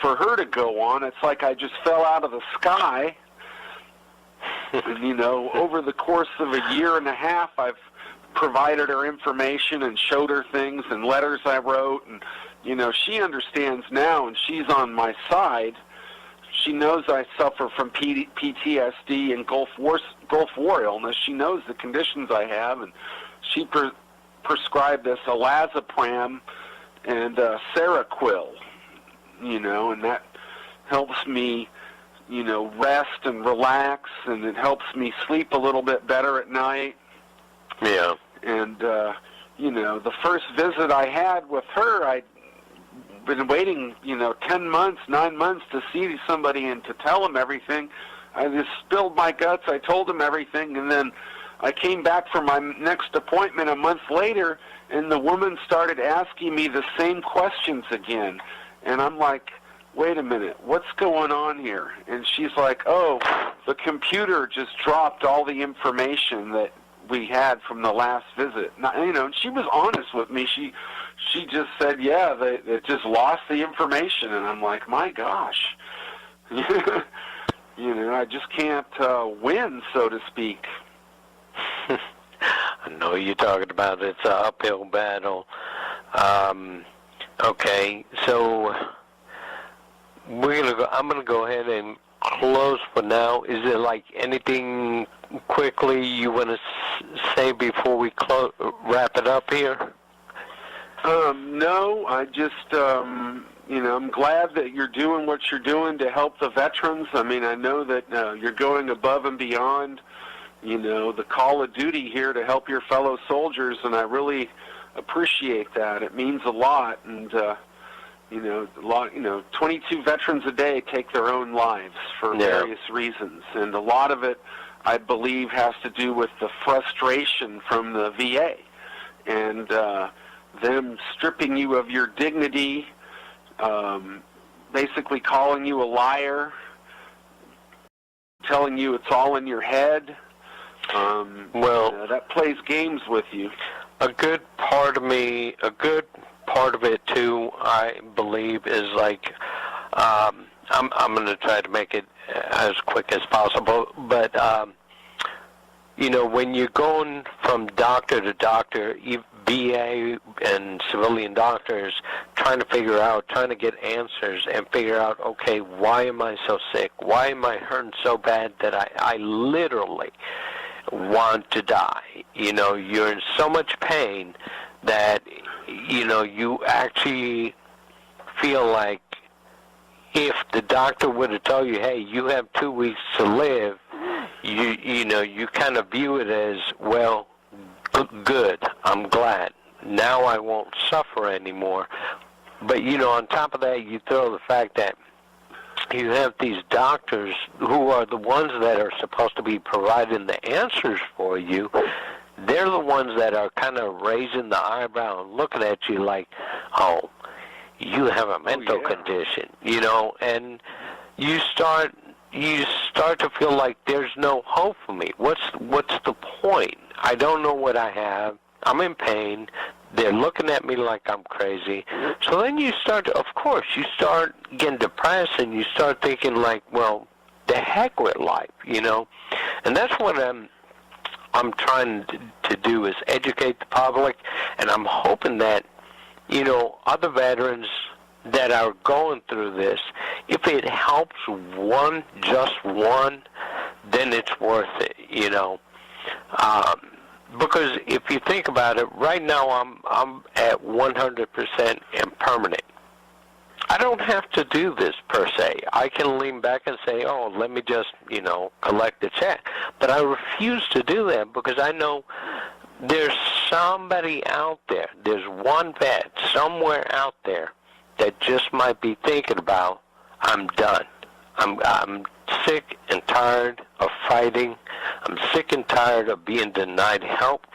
for her to go on. It's like I just fell out of the sky. And, over the course of a year and a half, I've provided her information and showed her things and letters I wrote. And, she understands now, and she's on my side. She knows I suffer from PTSD and Gulf War illness. She knows the conditions I have, and she prescribed this alazapram and Seroquel, and that helps me, rest and relax, and it helps me sleep a little bit better at night. Yeah. And, the first visit I had with her, I'd been waiting, 10 months, 9 months to see somebody and to tell them everything. I just spilled my guts. I told them everything, and then I came back for my next appointment a month later, and the woman started asking me the same questions again. And I'm like, wait a minute, what's going on here? And she's like, oh, the computer just dropped all the information that we had from the last visit. Now, you know, and she was honest with me. She just said, yeah, it just lost the information, and I'm like, my gosh. You know, I just can't win, so to speak. I know you're talking about it's an uphill battle. Okay, so I'm gonna go ahead and close for now. Is there like anything quickly you want to say before we wrap it up here? No, I just, you know, I'm glad that you're doing what you're doing to help the veterans. I mean, I know that you're going above and beyond, you know, the call of duty here to help your fellow soldiers, and I really appreciate that. It means a lot, and you know, 22 veterans a day take their own lives for various reasons, and a lot of it, I believe, has to do with the frustration from the VA and them stripping you of your dignity, basically calling you a liar, telling you it's all in your head. That plays games with you. A good part of it too, I believe, is like, I'm going to try to make it as quick as possible, but you know, when you're going from doctor to doctor, VA and civilian doctors, trying to get answers and figure out, okay, why am I so sick? Why am I hurting so bad that I literally want to die? You know, you're in so much pain that, you know, you actually feel like if the doctor would have told you, hey, you have 2 weeks to live, you know, you kind of view it as, well, good, I'm glad. Now I won't suffer anymore. But, you know, on top of that, you throw the fact that you have these doctors who are the ones that are supposed to be providing the answers for you. They're the ones that are kind of raising the eyebrow and looking at you like, oh, you have a mental condition, you know, and you start to feel like there's no hope for me. What's the point? I don't know what I have. I'm in pain. They're looking at me like I'm crazy. So then you start getting depressed, and you start thinking like, well, the heck with life, you know. And that's what I'm trying to do, is educate the public, and I'm hoping that, you know, other veterans that are going through this, if it helps just one, then it's worth it, you know. Because if you think about it, right now I'm at 100% impermanent. I don't have to do this per se. I can lean back and say, oh, let me just, you know, collect the check. But I refuse to do that because I know there's somebody out there, there's one vet somewhere out there that just might be thinking about, I'm done. I'm sick and tired of fighting. I'm sick and tired of being denied help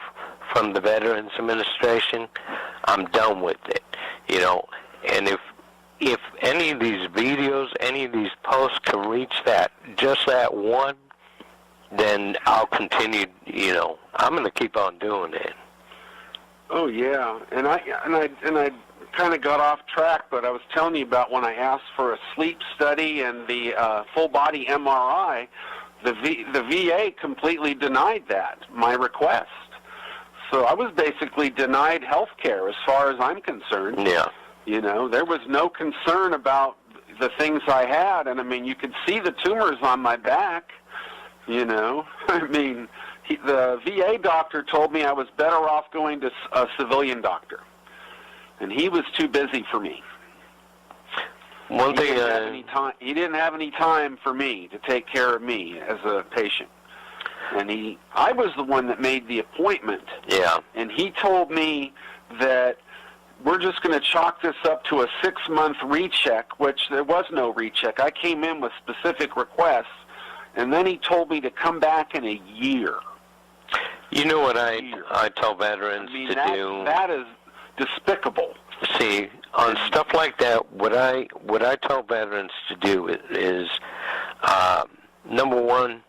from the Veterans Administration. I'm done with it, you know. And if any of these videos, any of these posts can reach just that one, then I'll continue, you know. I'm going to keep on doing it. Oh yeah, and I kind of got off track, but I was telling you about when I asked for a sleep study and the full body MRI, the VA completely denied my request. So I was basically denied health care as far as I'm concerned. Yeah. You know, there was no concern about the things I had, and I mean, you could see the tumors on my back, you know. I mean, the VA doctor told me I was better off going to a civilian doctor, and he was too busy for me. He didn't have any time for me to take care of me as a patient. And I was the one that made the appointment. Yeah. And he told me that we're just going to chalk this up to a 6-month recheck, which there was no recheck. I came in with specific requests, and then he told me to come back in a year. You know what I tell veterans to do? That is despicable. See, on stuff like that, what I tell veterans to do is number one,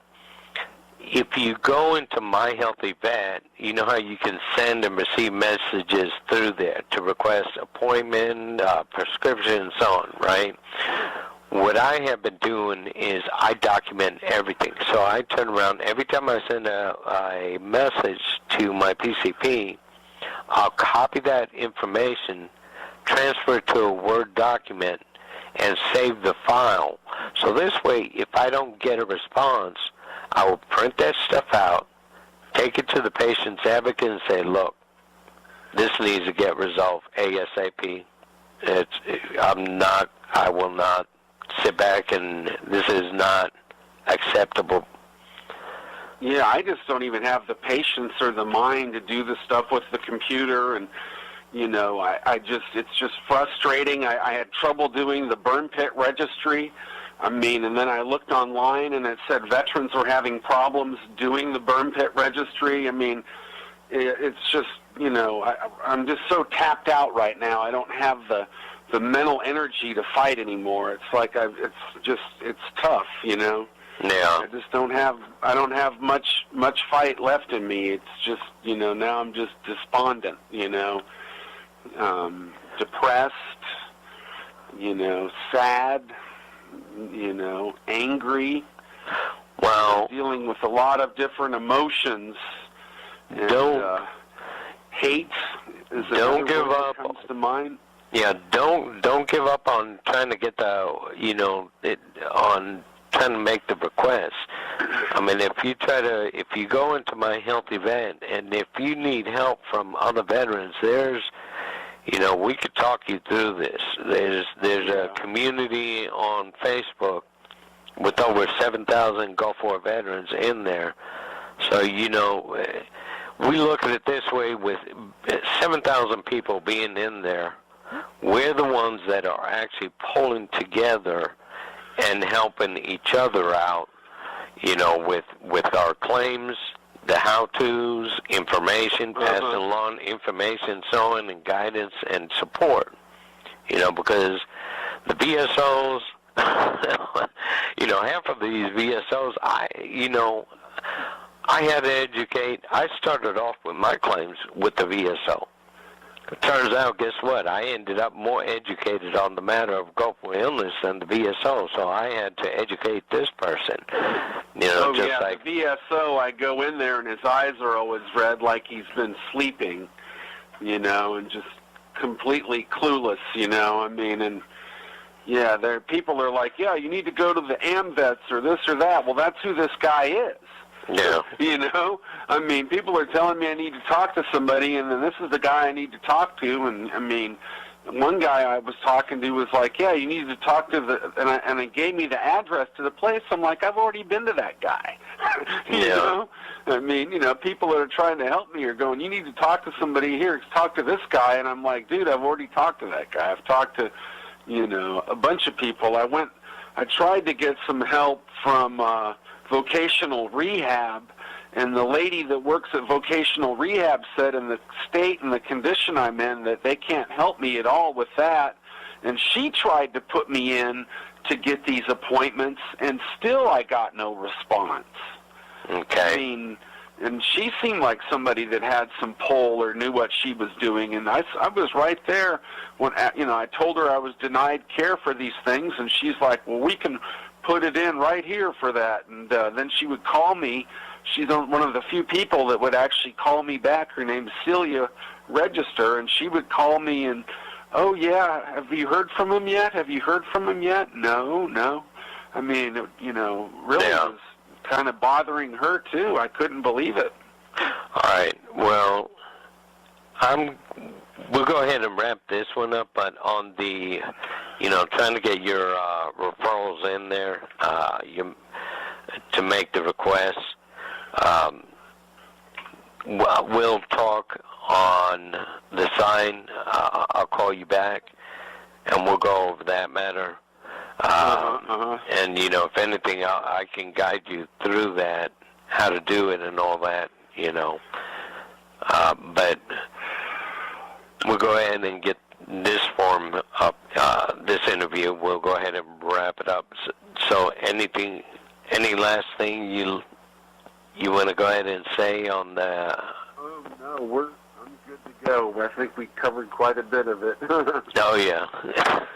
if you go into My Healthy Vet, you know how you can send and receive messages through there to request appointment, prescription, and so on, right? What I have been doing is I document everything. So I turn around, every time I send a message to my PCP, I'll copy that information, transfer it to a Word document, and save the file. So this way, if I don't get a response, I will print that stuff out, take it to the patient's advocate and say, look, this needs to get resolved ASAP. I will not sit back and this is not acceptable. Yeah, I just don't even have the patience or the mind to do the stuff with the computer, and it's just frustrating. I had trouble doing the burn pit registry. And then I looked online and it said veterans were having problems doing the burn pit registry. It's just, I'm just so tapped out right now. I don't have the mental energy to fight anymore. It's like it's tough, Yeah. I don't have much fight left in me. It's just, now I'm just despondent, depressed, sad, angry. Well, Dealing with a lot of different emotions. And, hate is don't give word up. that comes to mind. Yeah, don't give up on trying to get on trying to make the request. If you go into My Healthy Vet, and if you need help from other veterans, we could talk you through this. There's a community on Facebook with over 7,000 Gulf War veterans in there. So, we look at it this way, with 7,000 people being in there, we're the ones that are actually pulling together and helping each other out, with our claims, the how-tos, information, passing along information, so on, and guidance and support. Because the VSOs, half of these VSOs, I had to educate. I started off with my claims with the VSO. It turns out, guess what? I ended up more educated on the matter of Gull War illness than the VSO, so I had to educate this person. The VSO, I go in there and his eyes are always red like he's been sleeping, and just completely clueless, people are like, yeah, you need to go to the AMVETS or this or that. Well, that's who this guy is. Yeah. People are telling me I need to talk to somebody, and then this is the guy I need to talk to. And one guy I was talking to was like, yeah, you need to talk to and it gave me the address to the place. I'm like, I've already been to that guy. People that are trying to help me are going, you need to talk to somebody here. Talk to this guy. And I'm like, dude, I've already talked to that guy. I've talked to, a bunch of people. I tried to get some help from vocational rehab, and the lady that works at vocational rehab said in the state and the condition I'm in that they can't help me at all with that, and she tried to put me in to get these appointments, and still I got no response. Okay. And she seemed like somebody that had some pull or knew what she was doing, and I was right there when I told her I was denied care for these things, and she's like, well, we can put it in right here for that. And then she would call me. She's one of the few people that would actually call me back. Her name's Celia Register, and she would call me and, oh, yeah, have you heard from him yet? Have you heard from him yet? No. Really was kind of bothering her, too. I couldn't believe it. All right. Well, we'll go ahead and wrap this one up, but on the, trying to get your referrals in there to make the requests, we'll talk on the sign. I'll call you back, and we'll go over that matter. And, if anything, I can guide you through that, how to do it and all that, But we'll go ahead and get this form up, this interview. We'll go ahead and wrap it up. So anything any last thing you want to go ahead and say on the? Oh no, I'm good to go. I think we covered quite a bit of it. Oh yeah.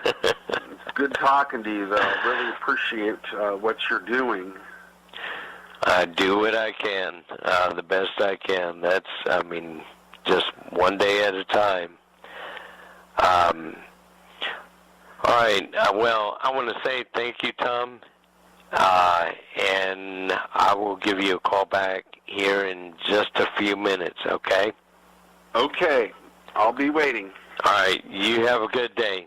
It's good talking to you, though. I really appreciate what you're doing. I do what I can, the best I can. Just one day at a time. All right. Well, I want to say thank you, Tom, and I will give you a call back here in just a few minutes, okay? Okay. I'll be waiting. All right. You have a good day.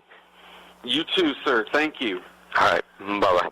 You too, sir. Thank you. All right. Bye-bye.